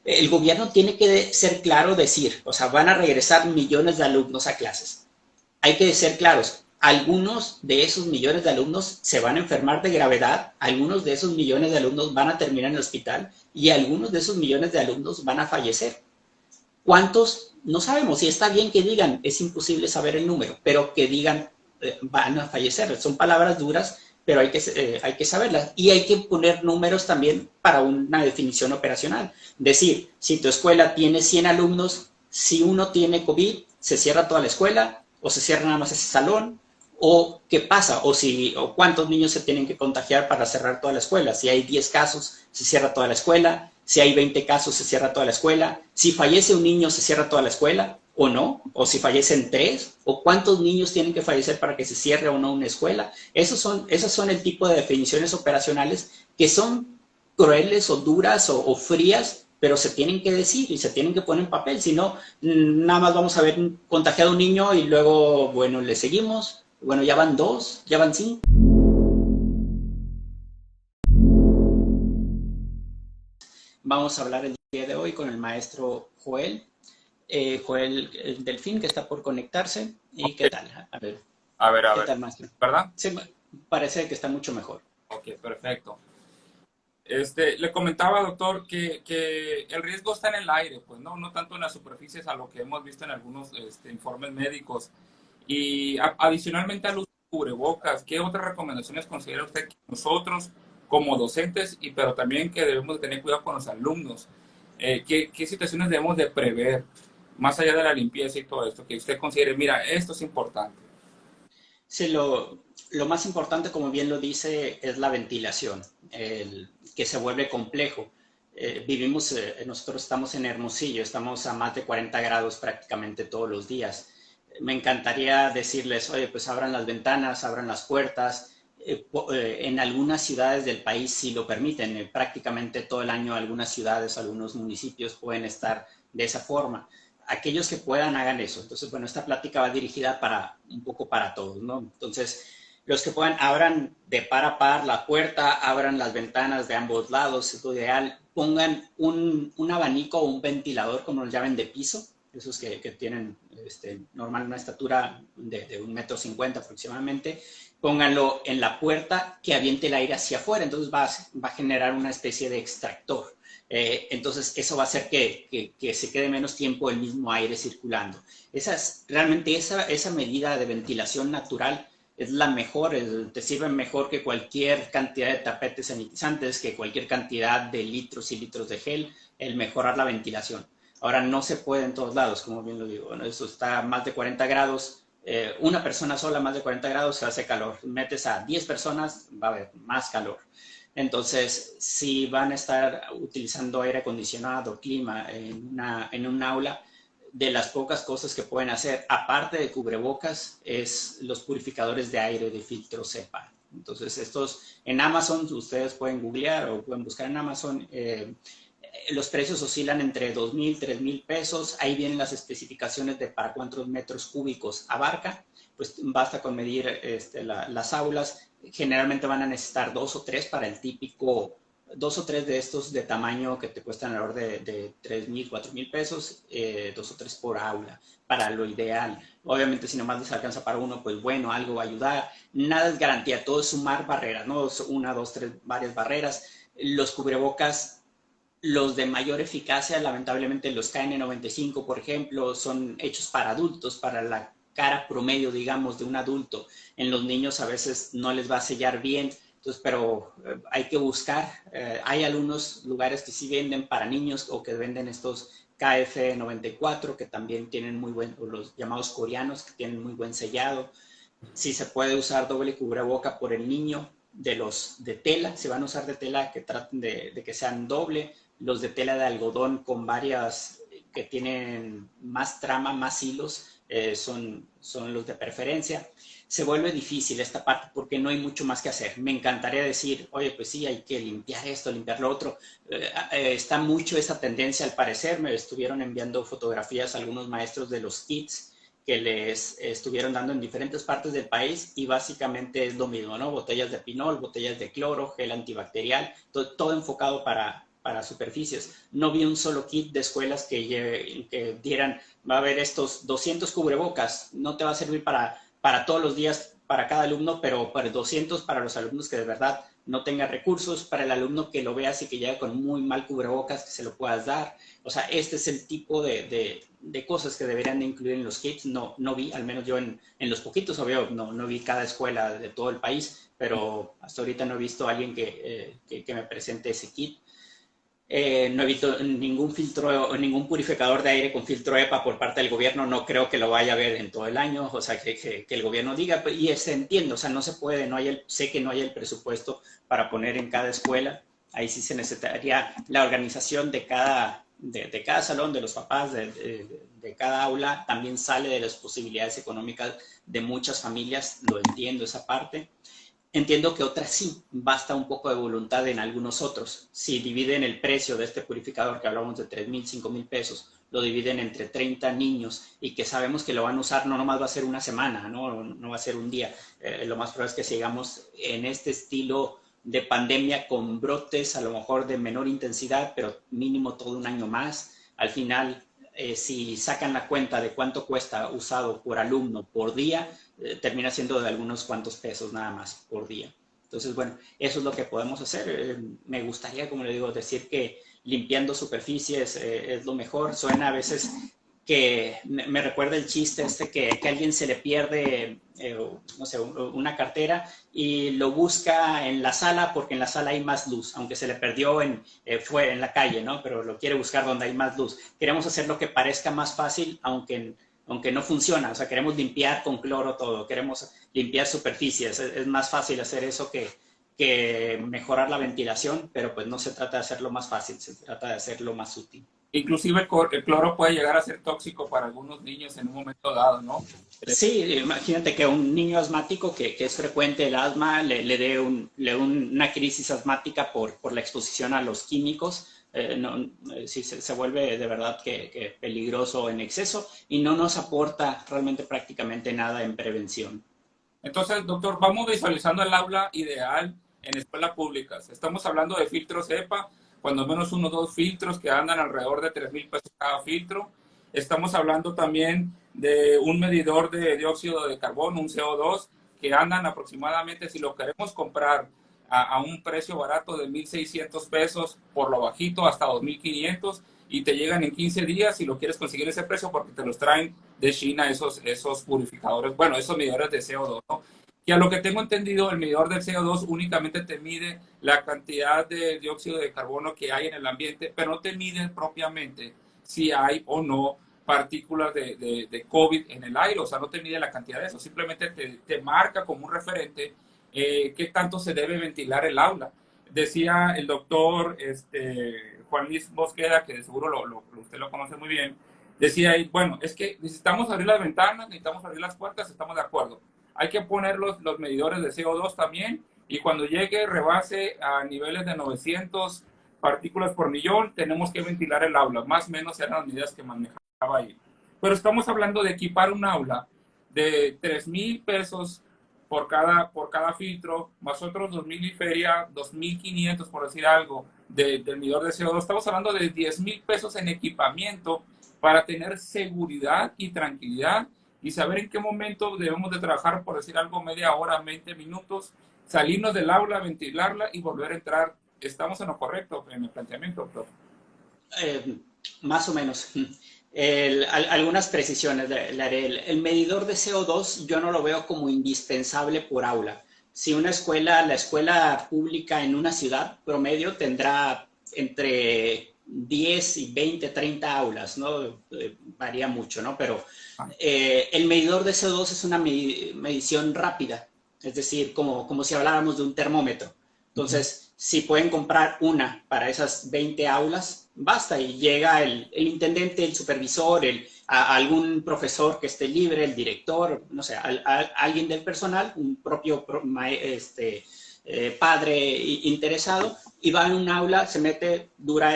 El gobierno tiene que ser claro, decir, o sea, van a regresar millones de alumnos a clases. Hay que ser claros, algunos de esos millones de alumnos se van a enfermar de gravedad, algunos de esos millones de alumnos van a terminar en el hospital y algunos de esos millones de alumnos van a fallecer. ¿Cuántos? No sabemos. Y está bien que digan, es imposible saber el número, pero que digan, van a fallecer. Son palabras duras, pero hay que saberlas. Y hay que poner números también para una definición operacional. Decir, si tu escuela tiene 100 alumnos, si uno tiene COVID, se cierra toda la escuela o se cierra nada más ese salón, o qué pasa, o cuántos niños se tienen que contagiar para cerrar toda la escuela. Si hay 10 casos, se cierra toda la escuela. Si hay 20 casos, se cierra toda la escuela. Si fallece un niño, se cierra toda la escuela o no. O si fallecen tres, o cuántos niños tienen que fallecer para que se cierre o no una escuela. Esos son el tipo de definiciones operacionales que son crueles o duras o frías, pero se tienen que decir y se tienen que poner en papel. Si no, nada más vamos a ver contagiado un niño y luego, bueno, le seguimos. Bueno, ya van dos, ya van cinco. Vamos a hablar el día de hoy con el maestro Joel. Joel Delfín, que está por conectarse. ¿Y Ok, qué tal? A ver, a ¿qué ver, tal, maestro? ¿verdad? Sí, parece que está mucho mejor. Ok, perfecto. Le comentaba, doctor, que el riesgo está en el aire, pues no tanto en las superficies a lo que hemos visto en algunos informes médicos. Y adicionalmente al uso de cubrebocas, ¿qué otras recomendaciones considera usted que nosotros como docentes, pero también que debemos de tener cuidado con los alumnos? ¿Qué situaciones debemos de prever, más allá de la limpieza y todo esto, que usted considere, mira, esto es importante? Sí, lo más importante, como bien lo dice, es la ventilación, que se vuelve complejo. Nosotros estamos en Hermosillo, estamos a más de 40 grados prácticamente todos los días. Me encantaría decirles, oye, pues abran las ventanas, abran las puertas. En algunas ciudades del país sí lo permiten, prácticamente todo el año algunas ciudades, algunos municipios pueden estar de esa forma. Aquellos que puedan hagan eso. Entonces, bueno, esta plática va dirigida para un poco para todos, ¿no? Entonces, los que puedan, abran de par a par la puerta, abran las ventanas de ambos lados, es lo ideal. Pongan un abanico o un ventilador, como los llamen, de piso, esos que tienen normal una estatura de 1,50 m aproximadamente. Pónganlo en la puerta que aviente el aire hacia afuera, entonces va a generar una especie de extractor. Entonces, eso va a hacer que se quede menos tiempo el mismo aire circulando. Realmente esa medida de ventilación natural es la mejor, te sirve mejor que cualquier cantidad de tapetes sanitizantes, que cualquier cantidad de litros y litros de gel, el mejorar la ventilación. Ahora, no se puede en todos lados, como bien lo digo, ¿no? Eso está a más de 40 grados, una persona sola más de 40 grados se hace calor. Metes a 10 personas, va a haber más calor. Entonces, si van a estar utilizando aire acondicionado, clima en un aula, de las pocas cosas que pueden hacer, aparte de cubrebocas, es los purificadores de aire de filtro CEPA. Entonces, estos en Amazon, ustedes pueden googlear o pueden buscar en Amazon. Los precios oscilan entre 2,000, 3,000 pesos. Ahí vienen las especificaciones de para cuántos metros cúbicos abarca. Pues basta con medir las aulas. Generalmente van a necesitar dos o tres de estos de tamaño que te cuestan alrededor de 3,000, 4,000 pesos, dos o tres por aula, para lo ideal. Obviamente, si nomás les alcanza para uno, pues bueno, algo va a ayudar. Nada es garantía, todo es sumar barreras, ¿no? Una, dos, tres, varias barreras. Los cubrebocas, los de mayor eficacia, lamentablemente los KN95, por ejemplo, son hechos para adultos, para la cara promedio, digamos, de un adulto. En los niños a veces no les va a sellar bien, entonces, pero hay que buscar. Hay algunos lugares que sí venden para niños o que venden estos KF94 que también tienen muy buen, o los llamados coreanos que tienen muy buen sellado. Si se puede usar doble cubreboca por el niño, de los de tela, se van a usar de tela que traten de que sean doble, los de tela de algodón con varias que tienen más trama, más hilos, son los de preferencia. Se vuelve difícil esta parte porque no hay mucho más que hacer. Me encantaría decir, oye, pues sí, hay que limpiar esto, limpiar lo otro. Está mucho esa tendencia al parecer. Me estuvieron enviando fotografías a algunos maestros de los kits que les estuvieron dando en diferentes partes del país y básicamente es lo mismo, ¿no? Botellas de pinol, botellas de cloro, gel antibacterial, todo enfocado para superficies. No vi un solo kit de escuelas que dieran, va a haber estos 200 cubrebocas, no te va a servir para todos los días, para cada alumno, pero para 200 para los alumnos que de verdad no tengan recursos, para el alumno que lo veas y que llega con muy mal cubrebocas, que se lo puedas dar. O sea, este es el tipo de cosas que deberían de incluir en los kits. No vi, al menos yo en los poquitos, obvio, no vi cada escuela de todo el país, pero hasta ahorita no he visto a alguien que me presente ese kit. No he visto ningún filtro, ningún purificador de aire con filtro EPA por parte del gobierno. No creo que lo vaya a ver en todo el año. O sea, que el gobierno diga, y entiendo, o sea, no se puede, sé que no hay el presupuesto para poner en cada escuela. Ahí sí se necesitaría la organización de cada salón, de los papás, de cada aula. También sale de las posibilidades económicas de muchas familias, lo entiendo esa parte. Entiendo que otras sí, basta un poco de voluntad en algunos otros. Si dividen el precio de este purificador, que hablamos de 3,000, 5,000 pesos, lo dividen entre 30 niños y que sabemos que lo van a usar, no nomás va a ser una semana, no va a ser un día. Lo más probable es que sigamos en este estilo de pandemia con brotes a lo mejor de menor intensidad, pero mínimo todo un año más. Al final, si sacan la cuenta de cuánto cuesta usado por alumno por día, termina siendo de algunos cuantos pesos nada más por día. Entonces, bueno, eso es lo que podemos hacer. Me gustaría, como le digo, decir que limpiando superficies es lo mejor. Suena a veces que me recuerda el chiste que a alguien se le pierde, no sé, una cartera y lo busca en la sala porque en la sala hay más luz, aunque se le perdió fue en la calle, ¿no? Pero lo quiere buscar donde hay más luz. Queremos hacer lo que parezca más fácil, aunque no funciona. O sea, queremos limpiar con cloro todo, queremos limpiar superficies. Es más fácil hacer eso que mejorar la ventilación, pero pues no se trata de hacerlo más fácil, se trata de hacerlo más útil. Inclusive el cloro puede llegar a ser tóxico para algunos niños en un momento dado, ¿no? Sí, imagínate que a un niño asmático que es frecuente el asma le dé una crisis asmática por la exposición a los químicos. Sí, se vuelve de verdad que peligroso en exceso y no nos aporta realmente prácticamente nada en prevención. Entonces, doctor, vamos visualizando el aula ideal en escuelas públicas. Estamos hablando de filtros EPA, cuando menos 1 o 2 filtros que andan alrededor de 3,000 pesos cada filtro. Estamos hablando también de un medidor de dióxido de carbono, un CO2, que andan aproximadamente, si lo queremos comprar a un precio barato de 1,600 pesos, por lo bajito hasta 2,500, y te llegan en 15 días si lo quieres conseguir ese precio porque te los traen de China esos purificadores, bueno, esos medidores de CO2, ¿no? Que a lo que tengo entendido, el medidor del CO2 únicamente te mide la cantidad de dióxido de carbono que hay en el ambiente, pero no te mide propiamente si hay o no partículas de COVID en el aire, o sea, no te mide la cantidad de eso, simplemente te marca como un referente qué tanto se debe ventilar el aula. Decía el doctor Juan Luis Mosqueda, que de seguro usted lo conoce muy bien, decía ahí, bueno, es que necesitamos abrir las ventanas, necesitamos abrir las puertas, estamos de acuerdo. Hay que poner los medidores de CO2 también, y cuando llegue, rebase a niveles de 900 partículas por millón, tenemos que ventilar el aula. Más o menos eran las medidas que manejaba ahí. Pero estamos hablando de equipar un aula de 3,000 pesos por cada filtro, más otros 2,000 y feria, 2,500 por decir algo, del medidor de CO2. Estamos hablando de 10,000 pesos en equipamiento para tener seguridad y tranquilidad y saber en qué momento debemos de trabajar, por decir algo, media hora, 20 minutos, salirnos del aula, ventilarla y volver a entrar. ¿Estamos en lo correcto en el planteamiento, doctor? Más o menos. Algunas precisiones le haré. El medidor de CO2 yo no lo veo como indispensable por aula. Si la escuela pública en una ciudad promedio tendrá entre 10 y 20, 30 aulas, ¿no? Varía mucho, ¿no? Pero el medidor de CO2 es una medición rápida, es decir, como si habláramos de un termómetro. Entonces, si pueden comprar una para esas 20 aulas, basta, y llega el intendente, el supervisor, algún profesor que esté libre, el director, no sé, alguien del personal, un propio padre interesado, y va en un aula, se mete, dura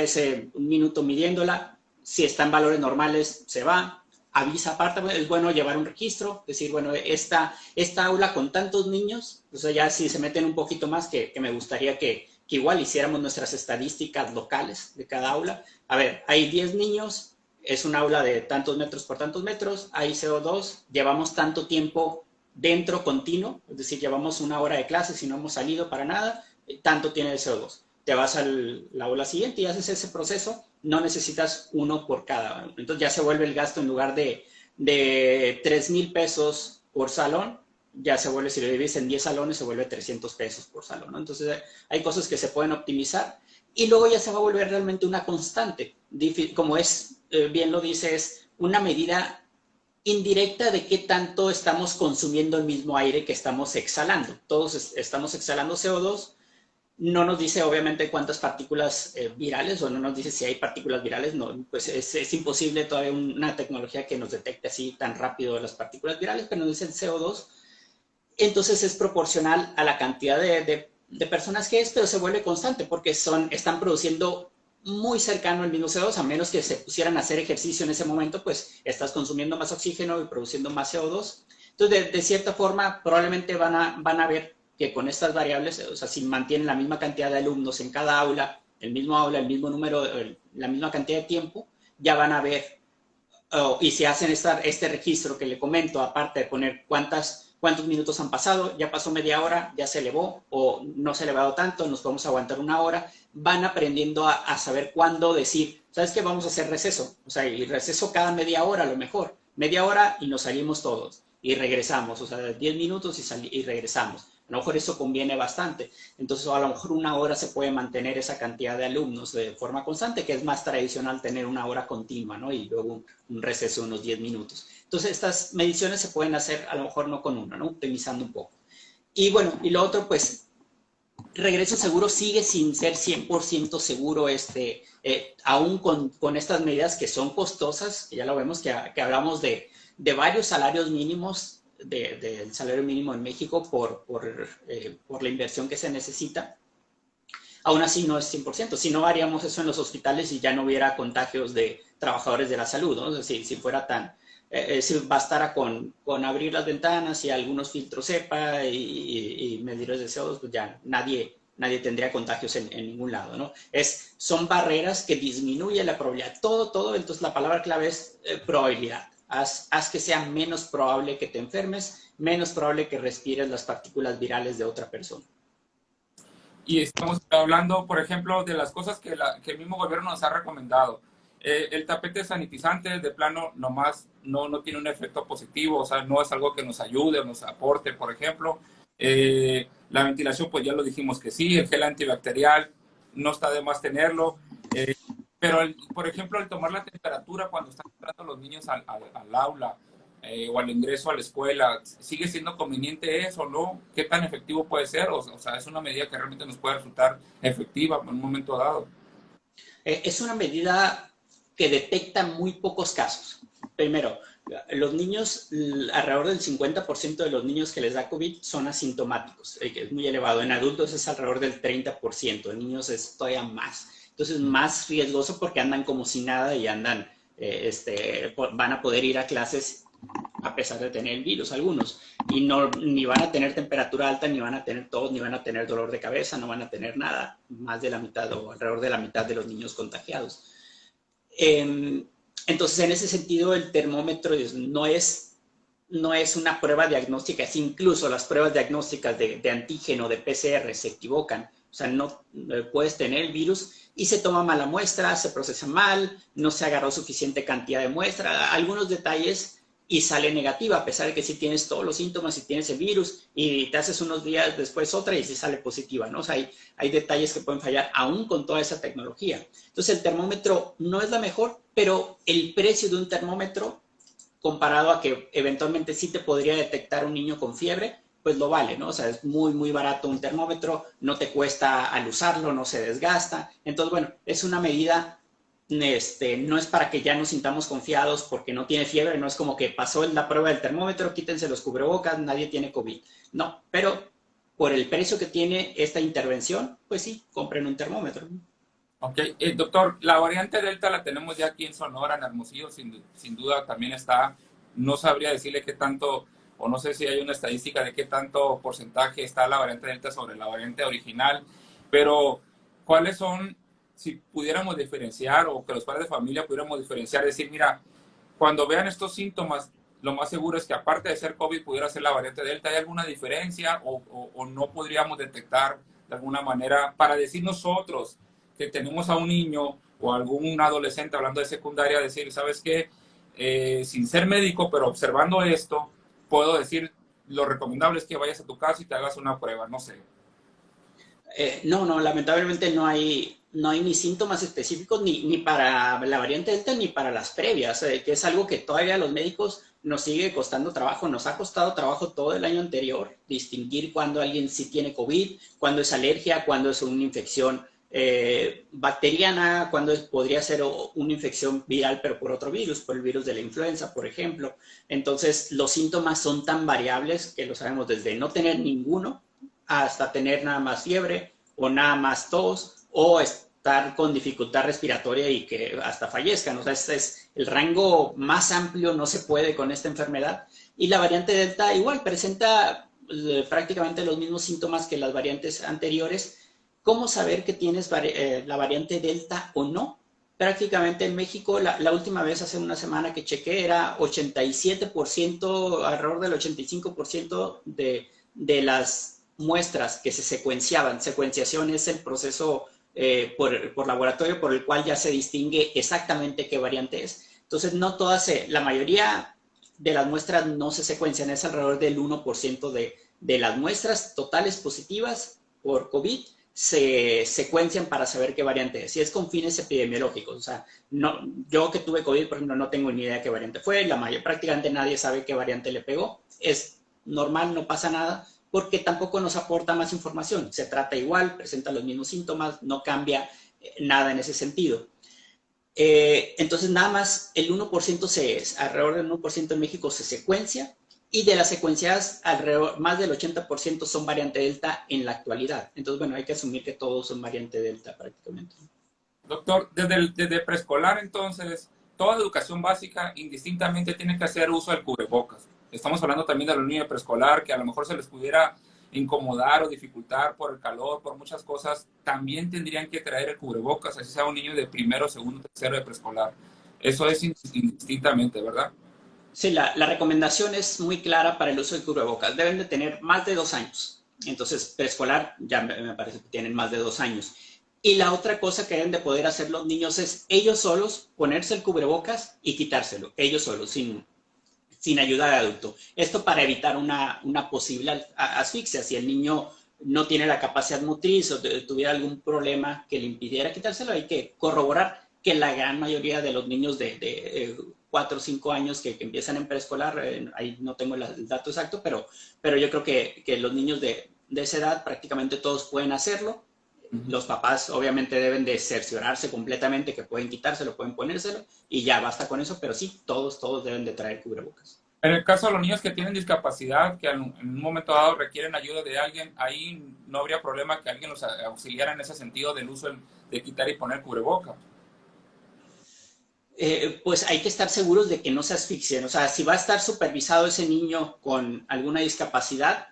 un minuto midiéndola, si está en valores normales, se va, avisa aparte. Es bueno llevar un registro, decir, bueno, esta aula con tantos niños, o sea, ya si se meten un poquito más, que me gustaría que que igual hiciéramos nuestras estadísticas locales de cada aula. A ver, hay 10 niños, es un aula de tantos metros por tantos metros, hay CO2, llevamos tanto tiempo dentro continuo, es decir, llevamos una hora de clase si no hemos salido para nada, tanto tiene el CO2. Te vas al aula siguiente y haces ese proceso, no necesitas uno por cada. Entonces ya se vuelve el gasto en lugar de 3,000 pesos por salón, ya se vuelve, si lo divides en 10 salones, se vuelve 300 pesos por salón, ¿no? Entonces hay cosas que se pueden optimizar y luego ya se va a volver realmente una constante. Como es, bien lo dice, es una medida indirecta de qué tanto estamos consumiendo el mismo aire que estamos exhalando. Todos estamos exhalando CO2. No nos dice obviamente cuántas partículas virales, o no nos dice si hay partículas virales, no, pues es imposible todavía una tecnología que nos detecte así tan rápido las partículas virales, pero nos dice el CO2. Entonces es proporcional a la cantidad de personas que es, pero se vuelve constante porque están produciendo muy cercano al mismo CO2, a menos que se pusieran a hacer ejercicio en ese momento, pues estás consumiendo más oxígeno y produciendo más CO2. Entonces, de cierta forma, probablemente van a ver que con estas variables, o sea, si mantienen la misma cantidad de alumnos en cada aula, el mismo número, la misma cantidad de tiempo, ya van a ver, y si hacen este registro que le comento, aparte de poner cuántos minutos han pasado, ya pasó media hora, ya se elevó, o no se ha elevado tanto, nos podemos aguantar una hora, van aprendiendo a saber cuándo decir, ¿sabes qué? Vamos a hacer receso, o sea, y receso cada media hora a lo mejor, media hora y nos salimos todos, y regresamos, o sea, 10 minutos y regresamos. A lo mejor eso conviene bastante. Entonces, a lo mejor una hora se puede mantener esa cantidad de alumnos de forma constante, que es más tradicional tener una hora continua, ¿no? Y luego un receso de unos 10 minutos. Entonces, estas mediciones se pueden hacer a lo mejor no con una, ¿no? Optimizando un poco. Y bueno, y lo otro, pues, regreso seguro sigue sin ser 100% seguro, aún con estas medidas que son costosas, que ya lo vemos, que hablamos de varios salarios mínimos, del salario mínimo en México por la inversión que se necesita. Aún así no es 100%. Si no haríamos eso en los hospitales y ya no hubiera contagios de trabajadores de la salud, ¿no? Si fuera tan, si bastara con abrir las ventanas y algunos filtros CEPA y medidores de CO2, pues ya nadie tendría contagios en ningún lado, ¿no? Son barreras que disminuyen la probabilidad. Todo, entonces la palabra clave es probabilidad. Haz que sea menos probable que te enfermes, menos probable que respires las partículas virales de otra persona. Y estamos hablando, por ejemplo, de las cosas que el mismo gobierno nos ha recomendado. El tapete sanitizante de plano nomás no tiene un efecto positivo, o sea, no es algo que nos ayude o nos aporte, por ejemplo. La ventilación, pues ya lo dijimos que sí, el gel antibacterial no está de más tenerlo. Pero, por ejemplo, el tomar la temperatura cuando están entrando los niños al aula o al ingreso a la escuela, ¿sigue siendo conveniente eso o no? ¿Qué tan efectivo puede ser? O sea, es una medida que realmente nos puede resultar efectiva en un momento dado. Es una medida que detecta muy pocos casos. Primero, los niños, alrededor del 50% de los niños que les da COVID son asintomáticos, que es muy elevado. En adultos es alrededor del 30%, en niños es todavía más. Entonces, más riesgoso porque andan como si nada y andan, van a poder ir a clases a pesar de tener el virus algunos, y ni van a tener temperatura alta, ni van a tener tos, ni van a tener dolor de cabeza, no van a tener nada, más de la mitad o alrededor de la mitad de los niños contagiados. Entonces, en ese sentido, el termómetro no es una prueba diagnóstica, es incluso las pruebas diagnósticas de antígeno, de PCR, se equivocan. O sea, no puedes tener el virus y se toma mala muestra, se procesa mal, no se agarró suficiente cantidad de muestra, algunos detalles y sale negativa, a pesar de que sí tienes todos los síntomas y tienes el virus y te haces unos días después otra y sí sale positiva, ¿no? O sea, hay detalles que pueden fallar aún con toda esa tecnología. Entonces, el termómetro no es la mejor, pero el precio de un termómetro comparado a que eventualmente sí te podría detectar un niño con fiebre, pues lo vale, ¿no? O sea, es muy, muy barato un termómetro, no te cuesta al usarlo, no se desgasta. Entonces, bueno, es una medida, no es para que ya nos sintamos confiados porque no tiene fiebre, no es como que pasó la prueba del termómetro, quítense los cubrebocas, nadie tiene COVID. No, pero por el precio que tiene esta intervención, pues sí, compren un termómetro. Ok, doctor, la variante Delta la tenemos ya aquí en Sonora, en Hermosillo, sin duda también está, no sabría decirle qué tanto, o no sé si hay una estadística de qué tanto porcentaje está la variante Delta sobre la variante original, Pero, ¿cuáles son, si pudiéramos diferenciar o que los padres de familia pudiéramos diferenciar, decir, mira, cuando vean estos síntomas, lo más seguro es que aparte de ser COVID pudiera ser la variante Delta? ¿Hay alguna diferencia o no podríamos detectar de alguna manera para decir nosotros que tenemos a un niño o algún adolescente hablando de secundaria, decir, ¿sabes qué? Sin ser médico, pero observando esto, puedo decir, lo recomendable es que vayas a tu casa y te hagas una prueba, no sé. No, lamentablemente no hay ni síntomas específicos ni para la variante Delta ni para las previas, que es algo que todavía a los médicos nos sigue costando trabajo, nos ha costado trabajo todo el año anterior, distinguir cuando alguien sí tiene COVID, cuando es alergia, cuando es una infección bacteriana, cuando podría ser una infección viral, pero por otro virus, por el virus de la influenza, por ejemplo. Entonces, los síntomas son tan variables que lo sabemos desde no tener ninguno hasta tener nada más fiebre o nada más tos o estar con dificultad respiratoria y que hasta fallezcan. O sea, este es el rango más amplio, no se puede con esta enfermedad. Y la variante Delta igual presenta prácticamente los mismos síntomas que las variantes anteriores. ¿Cómo saber que tienes la variante Delta o no? Prácticamente en México, la última vez hace una semana que chequé, era 87%, alrededor del 85% de las muestras que se secuenciaban. Secuenciación es el proceso por laboratorio por el cual ya se distingue exactamente qué variante es. Entonces, no todas, la mayoría de las muestras no se secuencian, es alrededor del 1% de las muestras totales positivas por COVID se secuencian para saber qué variante es. Y es con fines epidemiológicos. O sea, no, yo que tuve COVID, por ejemplo, no tengo ni idea qué variante fue. Prácticamente nadie sabe qué variante le pegó. Es normal, no pasa nada, porque tampoco nos aporta más información. Se trata igual, presenta los mismos síntomas, no cambia nada en ese sentido. Entonces, nada más el 1%, alrededor del 1% en México se secuencia, y de las secuenciadas, alrededor, más del 80% son variante Delta en la actualidad. Entonces, bueno, hay que asumir que todos son variante Delta prácticamente. Doctor, desde preescolar entonces, toda educación básica indistintamente tiene que hacer uso del cubrebocas. Estamos hablando también de los niños de preescolar que a lo mejor se les pudiera incomodar o dificultar por el calor, por muchas cosas, también tendrían que traer el cubrebocas, así sea un niño de primero, segundo, tercero de preescolar. Eso es indistintamente, ¿verdad? Sí, la recomendación es muy clara para el uso del cubrebocas. Deben de tener más de 2 años. Entonces, preescolar ya me parece que tienen más de 2 años. Y la otra cosa que deben de poder hacer los niños es ellos solos ponerse el cubrebocas y quitárselo, ellos solos, sin ayuda de adulto. Esto para evitar una posible asfixia. Si el niño no tiene la capacidad motriz o tuviera algún problema que le impidiera quitárselo, hay que corroborar que la gran mayoría de los niños de 4 o 5 años que empiezan en preescolar, ahí no tengo el dato exacto, pero yo creo que los niños de esa edad prácticamente todos pueden hacerlo. Los papás obviamente deben de cerciorarse completamente que pueden quitárselo, pueden ponérselo y ya basta con eso, pero sí, todos deben de traer cubrebocas. En el caso de los niños que tienen discapacidad, que en un momento dado requieren ayuda de alguien, ahí no habría problema que alguien los auxiliara en ese sentido del uso de quitar y poner cubreboca. Pues hay que estar seguros de que no se asfixien. O sea, si va a estar supervisado ese niño con alguna discapacidad,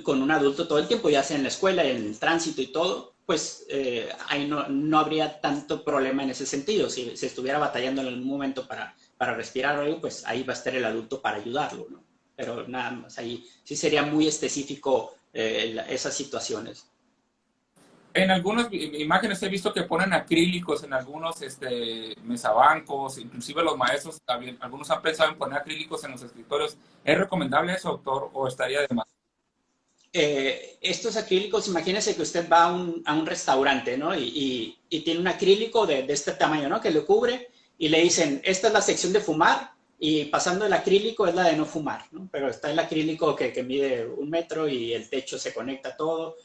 con un adulto todo el tiempo, ya sea en la escuela, en el tránsito y todo, pues ahí no habría tanto problema en ese sentido. Si se estuviera batallando en algún momento para respirar o algo, pues ahí va a estar el adulto para ayudarlo, ¿no? Pero nada más, ahí sí sería muy específico esas situaciones. En algunas imágenes he visto que ponen acrílicos en algunos mesabancos, inclusive los maestros, algunos han pensado en poner acrílicos en los escritorios. ¿Es recomendable eso, doctor, o estaría de más? Estos acrílicos, imagínese que usted va a un restaurante, ¿no? Y tiene un acrílico de este tamaño, ¿no? Que lo cubre y le dicen, esta es la sección de fumar y pasando el acrílico es la de no fumar, ¿no? Pero está el acrílico que mide 1 metro y el techo se conecta todo,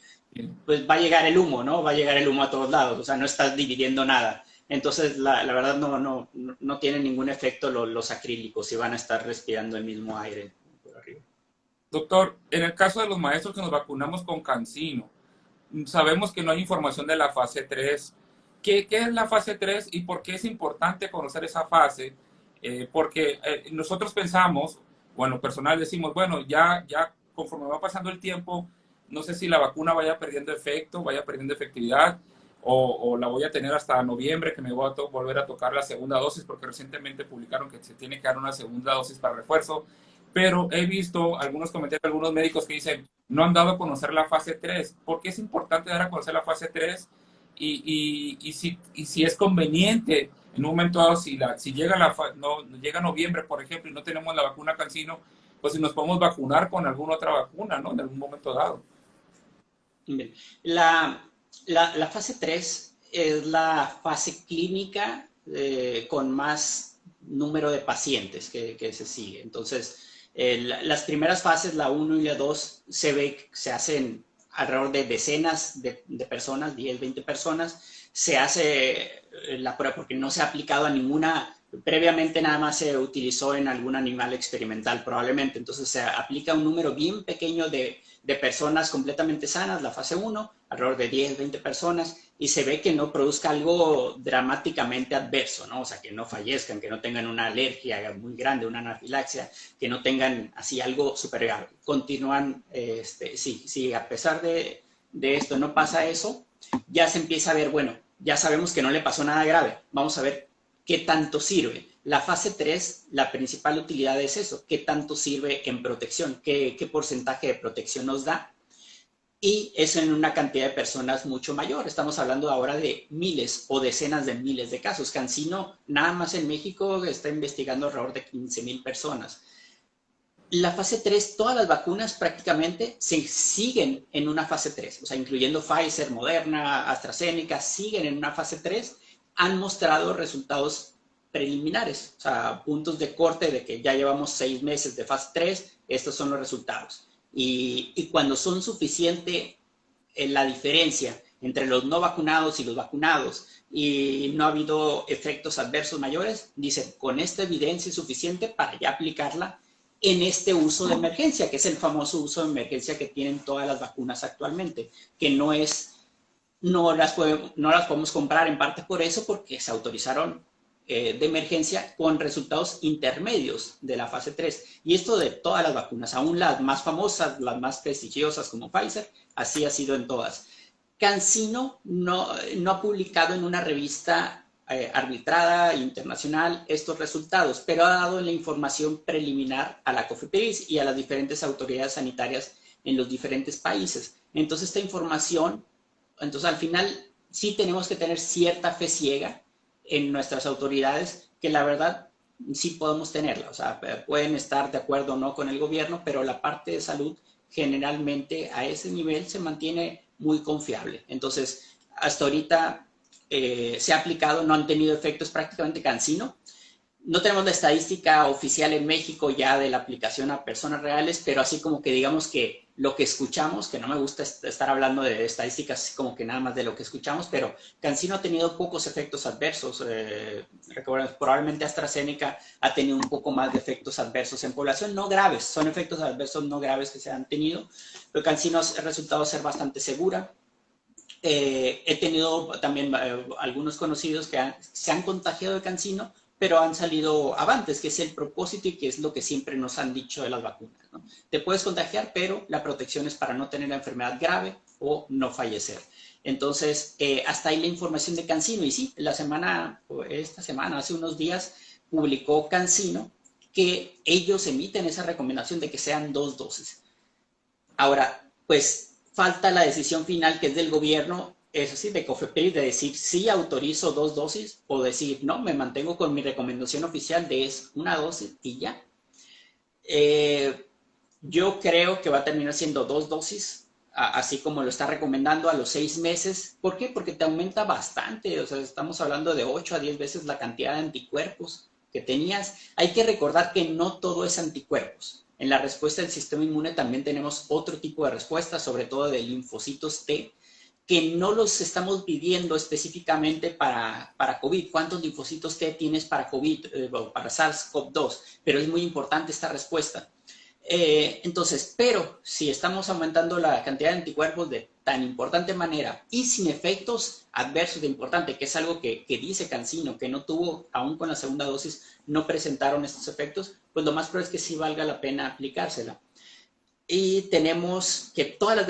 pues va a llegar el humo, ¿no? Va a llegar el humo a todos lados, o sea, no estás dividiendo nada. Entonces, la verdad no tienen ningún efecto los acrílicos y van a estar respirando el mismo aire por arriba. Doctor, en el caso de los maestros que nos vacunamos con CanSino, sabemos que no hay información de la fase 3. ¿Qué es la fase 3 y por qué es importante conocer esa fase? Porque nosotros pensamos, bueno, personal decimos, bueno, ya conforme va pasando el tiempo, no sé si la vacuna vaya perdiendo efecto, vaya perdiendo efectividad, o la voy a tener hasta noviembre, que me voy a volver a tocar la segunda dosis, porque recientemente publicaron que se tiene que dar una segunda dosis para refuerzo. Pero he visto algunos comentarios de algunos médicos que dicen, no han dado a conocer la fase 3. ¿Por qué es importante dar a conocer la fase 3? Y si es conveniente en un momento dado, si llega, no, llega noviembre, por ejemplo, y no tenemos la vacuna CanSino, pues si nos podemos vacunar con alguna otra vacuna, ¿no? En algún momento dado. Bien. La fase 3 es la fase clínica con más número de pacientes que se sigue. Entonces, las primeras fases, la 1 y la 2, se ve que se hacen alrededor de decenas de personas, 10, 20 personas. Se hace la prueba porque no se ha aplicado a ninguna, previamente nada más se utilizó en algún animal experimental probablemente. Entonces se aplica un número bien pequeño de personas completamente sanas, la fase 1, alrededor de 10, 20 personas, y se ve que no produzca algo dramáticamente adverso, ¿no? O sea, que no fallezcan, que no tengan una alergia muy grande, una anafilaxia, que no tengan así algo súper grave. Continúan, sí, a pesar de esto no pasa eso, ya se empieza a ver, bueno, ya sabemos que no le pasó nada grave, vamos a ver qué tanto sirve. La fase 3, la principal utilidad es eso, qué tanto sirve en protección, qué porcentaje de protección nos da. Y eso en una cantidad de personas mucho mayor. Estamos hablando ahora de miles o decenas de miles de casos. CanSino, nada más en México, está investigando alrededor de 15,000 personas. La fase 3, todas las vacunas prácticamente se siguen en una fase 3, o sea, incluyendo Pfizer, Moderna, AstraZeneca, siguen en una fase 3, han mostrado resultados preliminares, o sea, puntos de corte de que ya llevamos 6 meses de fase 3, estos son los resultados. Y cuando son suficiente la diferencia entre los no vacunados y los vacunados y no ha habido efectos adversos mayores, dicen, con esta evidencia es suficiente para ya aplicarla en este uso de emergencia, que es el famoso uso de emergencia que tienen todas las vacunas actualmente, que no las podemos comprar en parte por eso, porque se autorizaron de emergencia con resultados intermedios de la fase 3. Y esto de todas las vacunas, aún las más famosas, las más prestigiosas como Pfizer, así ha sido en todas. CanSino no ha publicado en una revista arbitrada internacional estos resultados, pero ha dado la información preliminar a la COFEPRIS y a las diferentes autoridades sanitarias en los diferentes países. Entonces, esta información, entonces al final sí tenemos que tener cierta fe ciega en nuestras autoridades, que la verdad sí podemos tenerla. O sea, pueden estar de acuerdo o no con el gobierno, pero la parte de salud generalmente a ese nivel se mantiene muy confiable. Entonces, hasta ahorita se ha aplicado, no han tenido efectos prácticamente CanSino. No tenemos la estadística oficial en México ya de la aplicación a personas reales, pero así como que digamos que lo que escuchamos, que no me gusta estar hablando de estadísticas como que nada más de lo que escuchamos, pero CanSino ha tenido pocos efectos adversos. Probablemente AstraZeneca ha tenido un poco más de efectos adversos en población, no graves, son efectos adversos no graves que se han tenido, pero CanSino ha resultado ser bastante segura. He tenido también algunos conocidos que se han contagiado de CanSino, pero han salido avantes, que es el propósito y que es lo que siempre nos han dicho de las vacunas, ¿no? Te puedes contagiar, pero la protección es para no tener la enfermedad grave o no fallecer. Entonces, hasta ahí la información de CanSino. Y sí, esta semana, hace unos días, publicó CanSino que ellos emiten esa recomendación de que sean 2 dosis. Ahora, pues falta la decisión final que es del gobierno, eso sí, de COFEPRIS, de decir sí autorizo 2 dosis o decir no, me mantengo con mi recomendación oficial de es una dosis y ya. Yo creo que va a terminar siendo 2 dosis, así como lo está recomendando a los 6 meses. ¿Por qué? Porque te aumenta bastante, o sea, estamos hablando de 8 a 10 veces la cantidad de anticuerpos que tenías. Hay que recordar que no todo es anticuerpos. En la respuesta del sistema inmune también tenemos otro tipo de respuesta, sobre todo de linfocitos T, que no los estamos pidiendo específicamente para COVID. ¿Cuántos linfocitos T tienes para COVID o para SARS-CoV-2? Pero es muy importante esta respuesta. Entonces, pero si estamos aumentando la cantidad de anticuerpos de tan importante manera y sin efectos adversos de importante, que es algo que dice CanSino, que no tuvo, aún con la segunda dosis, no presentaron estos efectos, pues lo más probable es que sí valga la pena aplicársela. y tenemos que todas las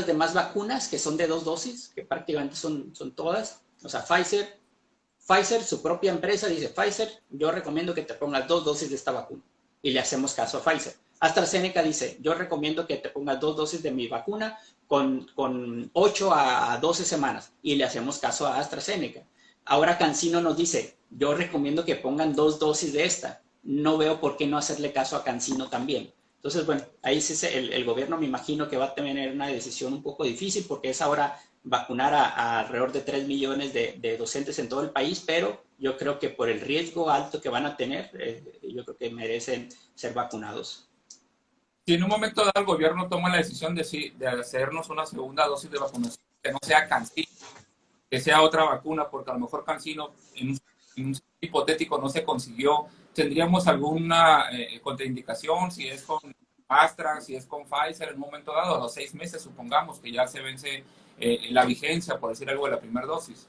demás vacunas que son de 2 dosis, que prácticamente son todas, o sea, Pfizer, su propia empresa dice, Pfizer, yo recomiendo que te pongas 2 dosis de esta vacuna y le hacemos caso a Pfizer. AstraZeneca dice, yo recomiendo que te pongas 2 dosis de mi vacuna con 8 a 12 semanas y le hacemos caso a AstraZeneca. Ahora CanSino nos dice, yo recomiendo que pongan 2 dosis de esta. No veo por qué no hacerle caso a CanSino también. Entonces, bueno, ahí sí el gobierno me imagino que va a tener una decisión un poco difícil porque es ahora vacunar a alrededor de 3 millones de docentes en todo el país, pero yo creo que por el riesgo alto que van a tener, yo creo que merecen ser vacunados. Si en un momento dado el gobierno toma la decisión de hacernos una segunda dosis de vacunación, que no sea CanSino, que sea otra vacuna, porque a lo mejor CanSino en un hipotético no se consiguió, ¿tendríamos alguna contraindicación si es con Astra, si es con Pfizer en un momento dado, a los 6 meses supongamos que ya se vence la vigencia, por decir algo, de la primera dosis?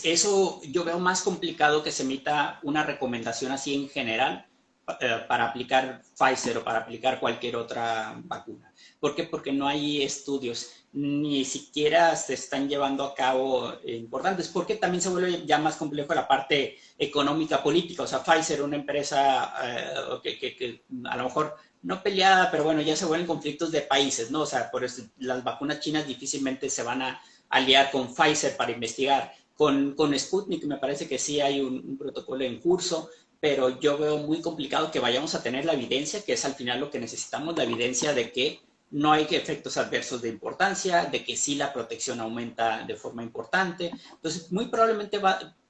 Eso yo veo más complicado que se emita una recomendación así en general para aplicar Pfizer o para aplicar cualquier otra vacuna. ¿Por qué? Porque no hay estudios, ni siquiera se están llevando a cabo importantes, porque también se vuelve ya más complejo la parte económica política. O sea, Pfizer, una empresa que a lo mejor no peleada, pero bueno, ya se vuelven conflictos de países, ¿no? O sea, por eso las vacunas chinas difícilmente se van a aliar con Pfizer para investigar. Con Sputnik me parece que sí hay un protocolo en curso, pero yo veo muy complicado que vayamos a tener la evidencia, que es al final lo que necesitamos, la evidencia de que no hay efectos adversos de importancia, de que sí la protección aumenta de forma importante. Entonces, muy probablemente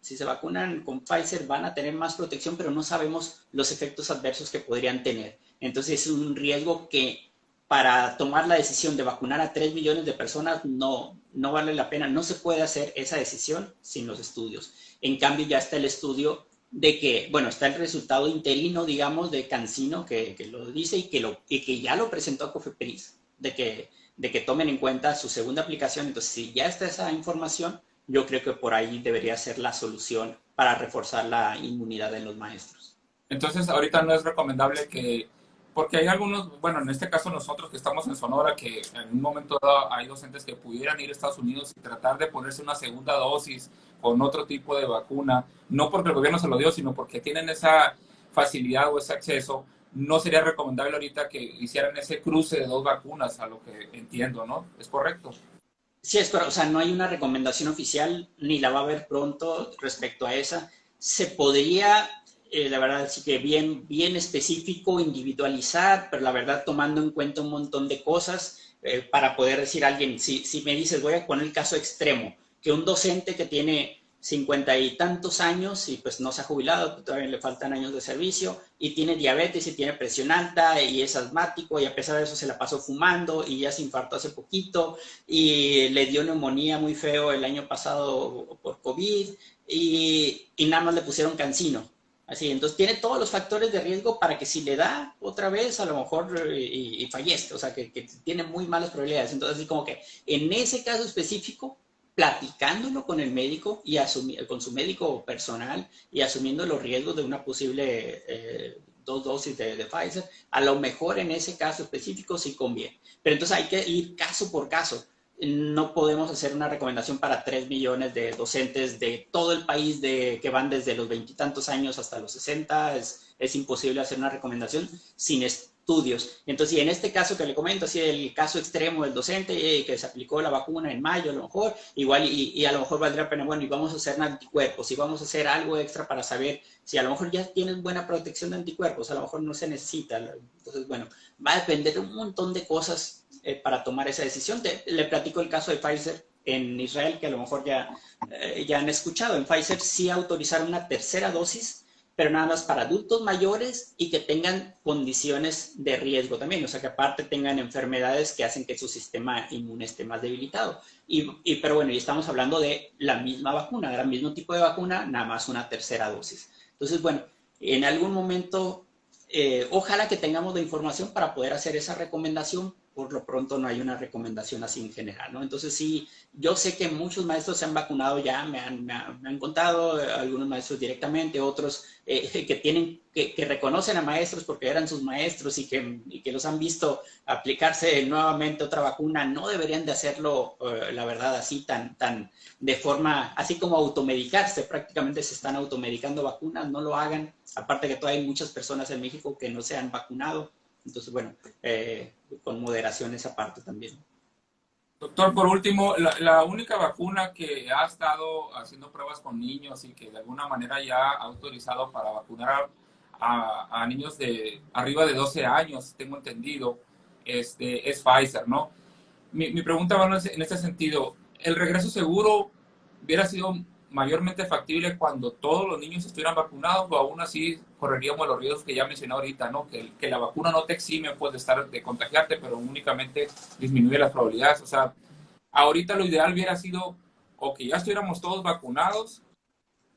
si se vacunan con Pfizer van a tener más protección, pero no sabemos los efectos adversos que podrían tener. Entonces, es un riesgo que para tomar la decisión de vacunar a 3 millones de personas no vale la pena, no se puede hacer esa decisión sin los estudios. En cambio, ya está el estudio de que, bueno, está el resultado interino, digamos, de CanSino que lo dice y que ya lo presentó a Cofepris, de que tomen en cuenta su segunda aplicación. Entonces, si ya está esa información, yo creo que por ahí debería ser la solución para reforzar la inmunidad en los maestros. Entonces, ahorita no es recomendable porque hay algunos, bueno, en este caso nosotros que estamos en Sonora, que en un momento dado hay docentes que pudieran ir a Estados Unidos y tratar de ponerse una segunda dosis con otro tipo de vacuna, no porque el gobierno se lo dio, sino porque tienen esa facilidad o ese acceso. No sería recomendable ahorita que hicieran ese cruce de dos vacunas, a lo que entiendo, ¿no? ¿Es correcto? Sí, es correcto. O sea, no hay una recomendación oficial, ni la va a haber pronto respecto a esa. Se podría, la verdad, sí que bien específico, individualizar, pero la verdad tomando en cuenta un montón de cosas para poder decir a alguien, si me dices, voy a poner el caso extremo, que un docente que tiene 50 y tantos años y pues no se ha jubilado, todavía le faltan años de servicio y tiene diabetes y tiene presión alta y es asmático y a pesar de eso se la pasó fumando y ya se infartó hace poquito y le dio neumonía muy feo el año pasado por COVID y nada más le pusieron CanSino. Así, entonces tiene todos los factores de riesgo para que si le da otra vez, a lo mejor y fallezca, o sea, que tiene muy malas probabilidades. Entonces, así como que en ese caso específico, platicándolo con el médico y con su médico personal y asumiendo los riesgos de una posible 2 dosis de Pfizer, a lo mejor en ese caso específico sí conviene. Pero entonces hay que ir caso por caso. No podemos hacer una recomendación para 3 millones de docentes de todo el país que van desde los veintitantos años hasta los 60. Es imposible hacer una recomendación sin estudios. Entonces, y en este caso que le comento, así el caso extremo del docente que se aplicó la vacuna en mayo, a lo mejor, igual y a lo mejor valdría la pena, bueno, y vamos a hacer anticuerpos, y vamos a hacer algo extra para saber si a lo mejor ya tienes buena protección de anticuerpos, a lo mejor no se necesita. Entonces, bueno, va a depender de un montón de cosas para tomar esa decisión. Le platico el caso de Pfizer en Israel, que a lo mejor ya han escuchado. En Pfizer sí autorizaron una tercera dosis, pero nada más para adultos mayores y que tengan condiciones de riesgo también, o sea, que aparte tengan enfermedades que hacen que su sistema inmune esté más debilitado. Pero bueno, y estamos hablando de la misma vacuna, del mismo tipo de vacuna, nada más una tercera dosis. Entonces, bueno, en algún momento, ojalá que tengamos la información para poder hacer esa recomendación, por lo pronto no hay una recomendación así en general, ¿no? Entonces sí, yo sé que muchos maestros se han vacunado ya, me han contado, algunos maestros directamente, otros que tienen, que reconocen a maestros porque eran sus maestros y que los han visto aplicarse nuevamente otra vacuna, no deberían de hacerlo, la verdad, así tan de forma, así como automedicarse, prácticamente se están automedicando vacunas, no lo hagan, aparte que todavía hay muchas personas en México que no se han vacunado, entonces bueno, con moderación esa parte también. Doctor, por último, la única vacuna que ha estado haciendo pruebas con niños y que de alguna manera ya ha autorizado para vacunar a niños de arriba de 12 años, tengo entendido, es Pfizer, ¿no? Mi pregunta va en este sentido. ¿El regreso seguro hubiera sido mayormente factible cuando todos los niños estuvieran vacunados o aún así correríamos los riesgos que ya mencioné ahorita, ¿no? Que la vacuna no te exime pues, de contagiarte, pero únicamente disminuye las probabilidades. O sea, ahorita lo ideal hubiera sido o que ya estuviéramos todos vacunados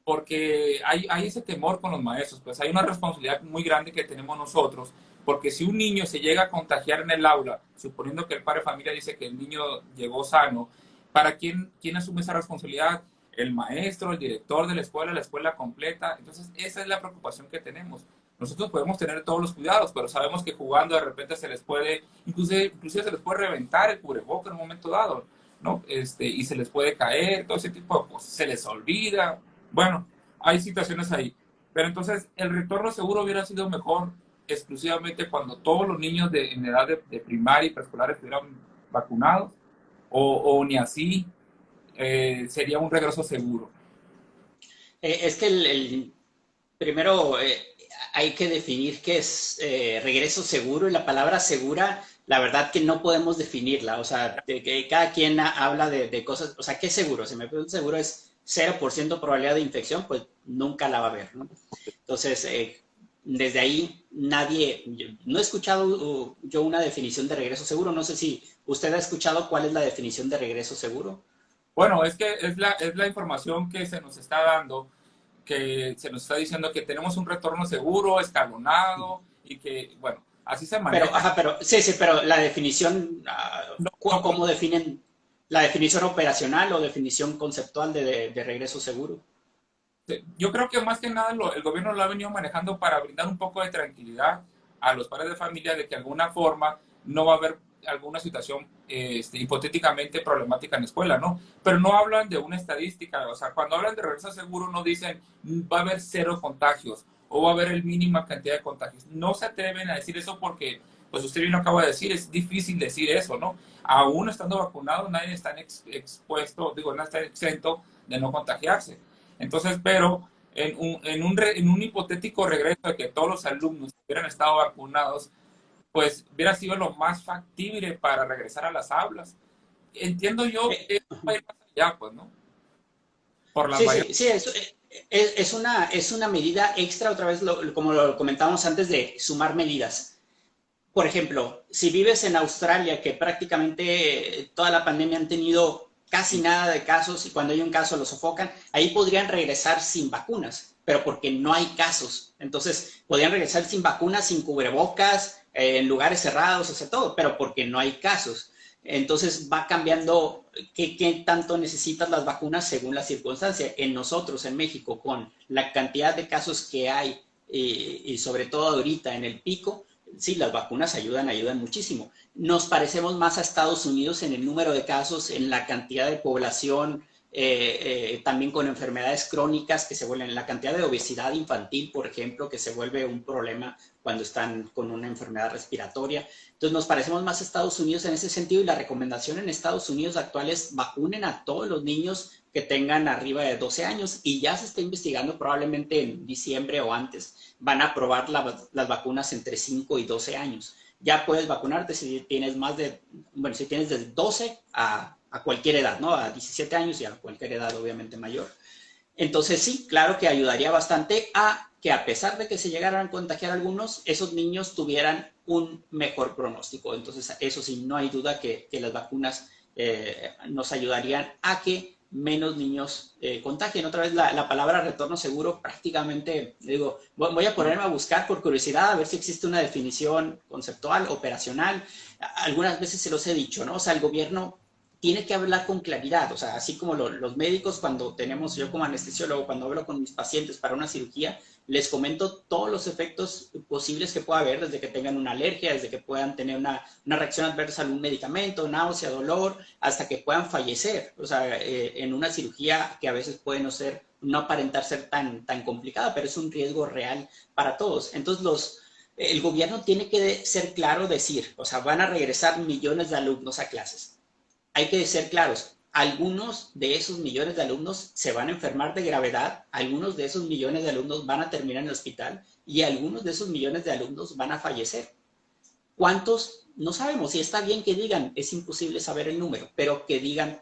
porque hay ese temor con los maestros, pues hay una responsabilidad muy grande que tenemos nosotros, porque si un niño se llega a contagiar en el aula, suponiendo que el padre de familia dice que el niño llegó sano, ¿para quién asume esa responsabilidad? El maestro, el director de la escuela completa. Entonces, esa es la preocupación que tenemos. Nosotros podemos tener todos los cuidados, pero sabemos que jugando de repente se les puede, inclusive se les puede reventar el cubreboca en un momento dado, ¿no? Y se les puede caer, todo ese tipo de cosas, se les olvida. Bueno, hay situaciones ahí. Pero entonces, el retorno seguro hubiera sido mejor exclusivamente cuando todos los niños en edad de primaria y preescolar estuvieran vacunados, o ni así sería un regreso seguro. Es que primero hay que definir qué es regreso seguro y la palabra segura, la verdad que no podemos definirla, o sea, que cada quien habla de cosas, o sea, ¿qué es seguro? Si me pregunto seguro es 0% probabilidad de infección, pues nunca la va a haber, ¿no? Entonces, desde ahí no he escuchado yo una definición de regreso seguro, no sé si usted ha escuchado cuál es la definición de regreso seguro. Bueno, es que es la información que se nos está dando, que se nos está diciendo que tenemos un retorno seguro, escalonado y que, bueno, así se Pero, maneja. ajá, pero, sí, sí, pero la definición, No, no como, ¿cómo definen la definición operacional o definición conceptual de regreso seguro? yo creo que más que nada el gobierno lo ha venido manejando para brindar un poco de tranquilidad a los padres de familia de que de alguna forma no va a haber alguna situación hipotéticamente problemática en la escuela, ¿no? Pero no hablan de una estadística, o sea, cuando hablan de regreso seguro no dicen va a haber 0 contagios o va a haber el mínima cantidad de contagios. No se atreven a decir eso porque, pues usted bien lo acaba de decir, es difícil decir eso, ¿no? Aún estando vacunado, nadie está expuesto, digo, no está exento de no contagiarse. Entonces, pero en un hipotético regreso de que todos los alumnos hubieran estado vacunados, pues hubiera sido lo más factible para regresar a las aulas. Entiendo yo Eh, que va a ir más allá, pues, ¿no? Por las sí, variables. sí, sí, es una medida extra, otra vez, como lo comentábamos antes, de sumar medidas. Por ejemplo, si vives en Australia, que prácticamente toda la pandemia han tenido casi nada de casos y cuando hay un caso lo sofocan, ahí podrían regresar sin vacunas, pero porque no hay casos. Entonces, podrían regresar sin vacunas, sin cubrebocas, en lugares cerrados, o sea, todo, pero porque no hay casos. Entonces va cambiando qué tanto necesitas las vacunas según la circunstancia. En nosotros, en México, con la cantidad de casos que hay y sobre todo ahorita en el pico, sí, las vacunas ayudan muchísimo. Nos parecemos más a Estados Unidos en el número de casos, en la cantidad de población, también con enfermedades crónicas que se vuelven, la cantidad de obesidad infantil, por ejemplo, que se vuelve un problema cuando están con una enfermedad respiratoria. Entonces nos parecemos más a Estados Unidos en ese sentido y la recomendación en Estados Unidos actual es vacunen a todos los niños que tengan arriba de 12 años y ya se está investigando probablemente en diciembre o antes van a probar las vacunas entre 5 y 12 años. Ya puedes vacunarte si tienes más de, bueno, si tienes de 12 a cualquier edad, ¿no? A 17 años y a cualquier edad obviamente mayor. Entonces sí, claro que ayudaría bastante a que a pesar de que se llegaran a contagiar algunos, esos niños tuvieran un mejor pronóstico. Entonces eso sí, no hay duda que las vacunas nos ayudarían a que menos niños contagien. Otra vez la palabra retorno seguro prácticamente, digo, voy a ponerme a buscar por curiosidad a ver si existe una definición conceptual, operacional. Algunas veces se los he dicho, ¿no? O sea, el gobierno tiene que hablar con claridad, o sea, así como los médicos cuando tenemos, yo como anestesiólogo, cuando hablo con mis pacientes para una cirugía, les comento todos los efectos posibles que pueda haber, desde que tengan una alergia, desde que puedan tener una reacción adversa a algún medicamento, náusea, dolor, hasta que puedan fallecer. O sea, en una cirugía que a veces puede no aparentar ser tan complicada, pero es un riesgo real para todos. Entonces, el gobierno tiene que ser claro, decir, o sea, van a regresar millones de alumnos a clases. Hay que ser claros, algunos de esos millones de alumnos se van a enfermar de gravedad, algunos de esos millones de alumnos van a terminar en el hospital y algunos de esos millones de alumnos van a fallecer. ¿Cuántos? No sabemos. Y está bien que digan, es imposible saber el número, pero que digan,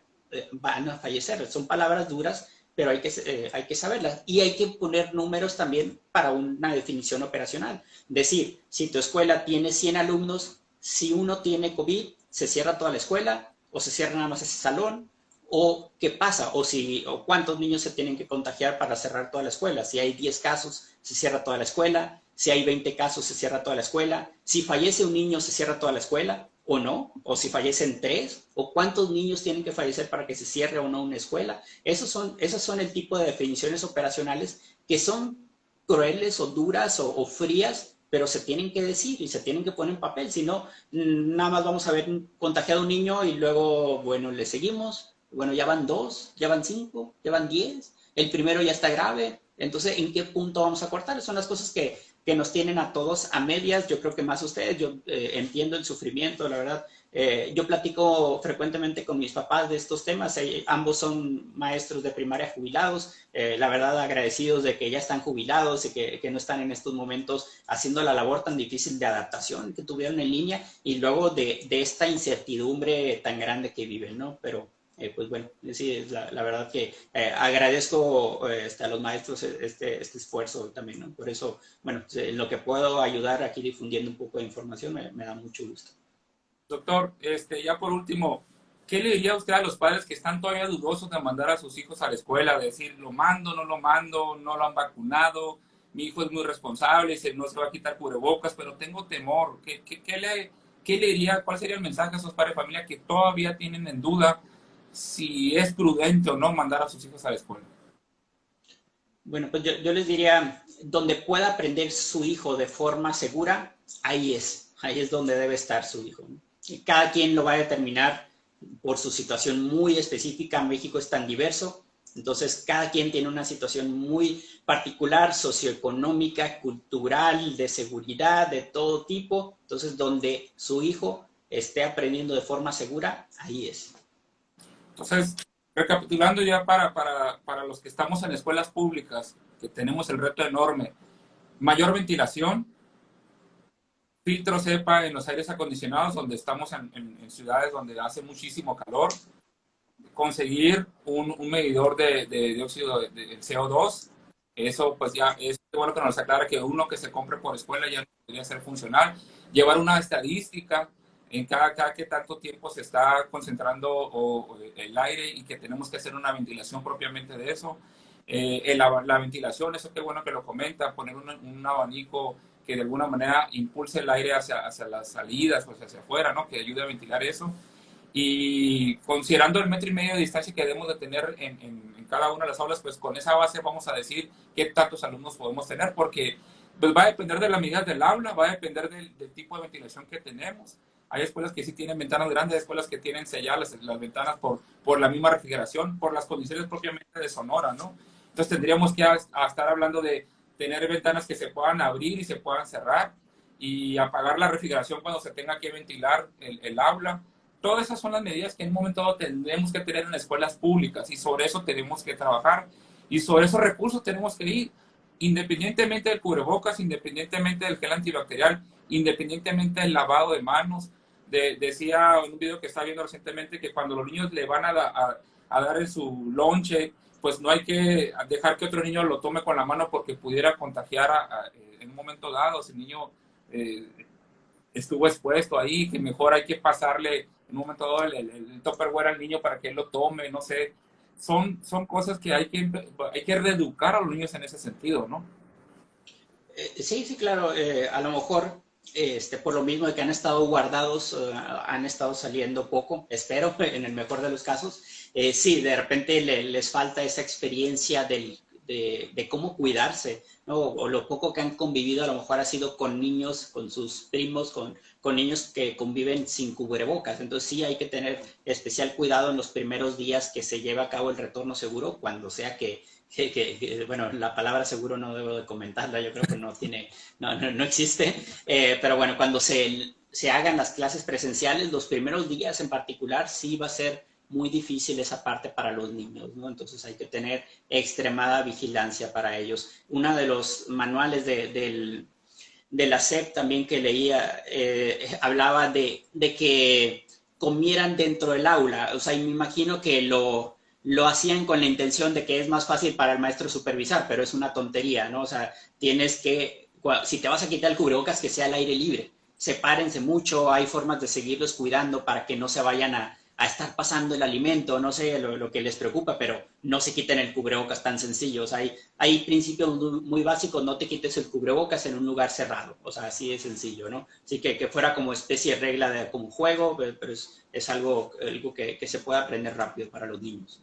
van a fallecer. Son palabras duras, pero hay que saberlas. Y hay que poner números también para una definición operacional. Decir, si tu escuela tiene 100 alumnos, si uno tiene COVID, se cierra toda la escuela, o se cierra nada más ese salón, o qué pasa, o cuántos niños se tienen que contagiar para cerrar toda la escuela. Si hay 10 casos, se cierra toda la escuela. Si hay 20 casos, se cierra toda la escuela. Si fallece un niño, se cierra toda la escuela, o no. O si fallecen 3, o cuántos niños tienen que fallecer para que se cierre o no una escuela. Esos son el tipo de definiciones operacionales que son crueles o duras o frías, pero se tienen que decir y se tienen que poner en papel. Si no, nada más vamos a ver contagiado un niño y luego, bueno, le seguimos. Bueno, ya van 2, ya van 5, ya van 10. El primero ya está grave. Entonces, ¿en qué punto vamos a cortar? Son las cosas que nos tienen a todos a medias. Yo creo que más ustedes, yo entiendo el sufrimiento, la verdad. Yo platico frecuentemente con mis papás de estos temas. Ambos son maestros de primaria jubilados. La verdad, agradecidos de que ya están jubilados y que no están en estos momentos haciendo la labor tan difícil de adaptación que tuvieron en línea y luego de esta incertidumbre tan grande que viven, ¿no? Pero pues bueno, sí, la verdad que agradezco a los maestros este esfuerzo también, ¿no? Por eso, bueno, lo que puedo ayudar aquí difundiendo un poco de información me da mucho gusto. Doctor, ya por último, ¿qué le diría usted a los padres que están todavía dudosos de mandar a sus hijos a la escuela? De decir, lo mando, no lo mando, no lo han vacunado, mi hijo es muy responsable, no se va a quitar cubrebocas, pero tengo temor. ¿Qué le diría? ¿Cuál sería el mensaje a esos padres de familia que todavía tienen en duda si es prudente o no mandar a sus hijos a la escuela? Bueno, pues yo les diría, donde pueda aprender su hijo de forma segura, ahí es donde debe estar su hijo, ¿no? Y cada quien lo va a determinar por su situación muy específica. México es tan diverso, entonces cada quien tiene una situación muy particular, socioeconómica, cultural, de seguridad, de todo tipo. Entonces, donde su hijo esté aprendiendo de forma segura, ahí es. Entonces, recapitulando ya para los que estamos en escuelas públicas, que tenemos el reto enorme, mayor ventilación, filtro cepa en los aires acondicionados, donde estamos en ciudades donde hace muchísimo calor, conseguir un medidor de dióxido de CO2, eso pues ya es bueno que nos aclara que uno que se compre por escuela ya no podría ser funcional, llevar una estadística en cada que tanto tiempo se está concentrando el aire y que tenemos que hacer una ventilación propiamente de eso. La ventilación, eso qué bueno que lo comenta, poner un abanico que de alguna manera impulse el aire hacia las salidas o hacia afuera, ¿no? Que ayude a ventilar eso. Y considerando el 1,5 metros de distancia que debemos de tener en cada una de las aulas, pues con esa base vamos a decir qué tantos alumnos podemos tener, porque pues va a depender de la medida del aula, va a depender del tipo de ventilación que tenemos. Hay escuelas que sí tienen ventanas grandes, hay escuelas que tienen selladas las ventanas por la misma refrigeración, por las condiciones propiamente de Sonora, ¿no? Entonces tendríamos que estar hablando de tener ventanas que se puedan abrir y se puedan cerrar y apagar la refrigeración cuando se tenga que ventilar el aula. Todas esas son las medidas que en un momento dado tendremos que tener en escuelas públicas y sobre eso tenemos que trabajar y sobre esos recursos tenemos que ir, independientemente del cubrebocas, independientemente del gel antibacterial, independientemente del lavado de manos. Decía en un video que estaba viendo recientemente que cuando los niños le van a dar en su lonche, pues no hay que dejar que otro niño lo tome con la mano porque pudiera contagiar en un momento dado, si el niño estuvo expuesto ahí, que mejor hay que pasarle en un momento dado el Tupperware al niño para que él lo tome, no sé. son cosas que hay que reeducar a los niños en ese sentido, ¿no? Sí, sí, claro. A lo mejor, por lo mismo de que han estado guardados, han estado saliendo poco, espero, en el mejor de los casos. Sí, de repente les falta esa experiencia de cómo cuidarse, ¿no? O lo poco que han convivido a lo mejor ha sido con niños, con sus primos, con niños que conviven sin cubrebocas. Entonces sí hay que tener especial cuidado en los primeros días que se lleve a cabo el retorno seguro, cuando sea bueno, la palabra seguro no debo de comentarla, yo creo que no existe, pero bueno, cuando se hagan las clases presenciales, los primeros días en particular, sí va a ser muy difícil esa parte para los niños, ¿no? Entonces hay que tener extremada vigilancia para ellos. Uno de los manuales de la SEP también que leía hablaba de que comieran dentro del aula, o sea, y me imagino que lo hacían con la intención de que es más fácil para el maestro supervisar, pero es una tontería, ¿no? O sea, tienes que, si te vas a quitar el cubrebocas, que sea al aire libre. Sepárense mucho, hay formas de seguirlos cuidando para que no se vayan a estar pasando el alimento, no sé lo que les preocupa, pero no se quiten el cubrebocas tan sencillo. O sea, hay principios muy básicos, no te quites el cubrebocas en un lugar cerrado, o sea, así de sencillo, ¿no? Así que fuera como especie de regla como juego, pero es algo que se puede aprender rápido para los niños.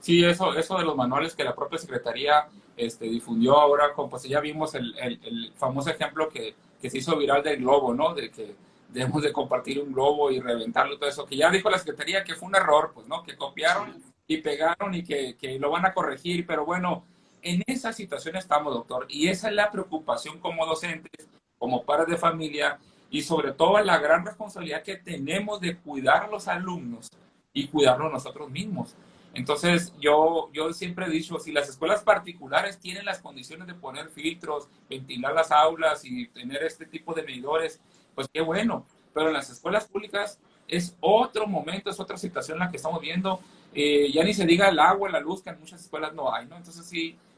Sí, eso de los manuales que la propia Secretaría difundió ahora, pues ya vimos el famoso ejemplo que se hizo viral del globo, ¿no? De que debemos de compartir un globo y reventarlo, todo eso, que ya dijo la Secretaría que fue un error, pues, ¿no? Que copiaron y pegaron y que lo van a corregir, pero bueno, en esa situación estamos, doctor, y esa es la preocupación como docentes, como padres de familia, y sobre todo la gran responsabilidad que tenemos de cuidar a los alumnos y cuidarlos nosotros mismos. Entonces, yo siempre he dicho, si las escuelas particulares tienen las condiciones de poner filtros, ventilar las aulas y tener este tipo de medidores, pues qué bueno. Pero en las escuelas públicas es otro momento, es otra situación la que estamos viendo. Ya ni se diga el agua, la luz, que en muchas escuelas no hay, ¿no? Entonces,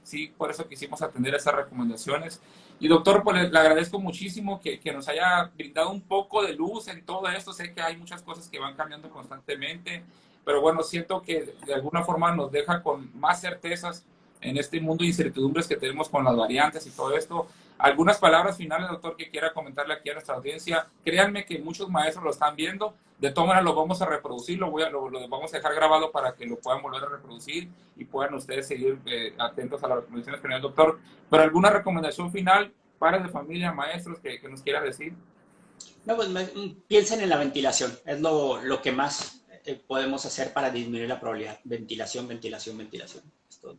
sí, por eso quisimos atender esas recomendaciones. Y doctor, pues le agradezco muchísimo que nos haya brindado un poco de luz en todo esto. Sé que hay muchas cosas que van cambiando constantemente, pero bueno, siento que de alguna forma nos deja con más certezas en este mundo de incertidumbres que tenemos con las variantes y todo esto. Algunas palabras finales, doctor, que quiera comentarle aquí a nuestra audiencia. Créanme que muchos maestros lo están viendo. De todas maneras, lo vamos a reproducir, lo vamos a dejar grabado para que lo puedan volver a reproducir y puedan ustedes seguir atentos a las recomendaciones que tiene el doctor. Pero alguna recomendación final, padres de familia, maestros, que nos quiera decir. No, pues piensen en la ventilación, es lo que más podemos hacer para disminuir la probabilidad. Ventilación, ventilación, ventilación. Es todo.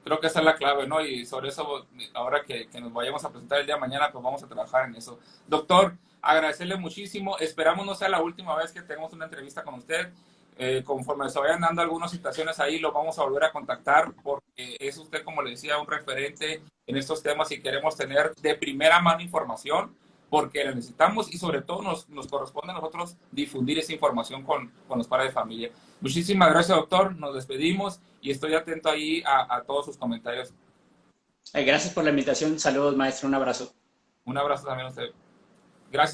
Creo que esa es la clave, ¿no? Y sobre eso, ahora que nos vayamos a presentar el día de mañana, pues vamos a trabajar en eso. Doctor, agradecerle muchísimo. Esperamos no sea la última vez que tengamos una entrevista con usted. Conforme se vayan dando algunas situaciones ahí, lo vamos a volver a contactar porque es usted, como le decía, un referente en estos temas y queremos tener de primera mano información porque la necesitamos y sobre todo nos corresponde a nosotros difundir esa información con los padres de familia. Muchísimas gracias, doctor. Nos despedimos y estoy atento ahí a todos sus comentarios. Gracias por la invitación. Saludos, maestro. Un abrazo. Un abrazo también a usted. Gracias.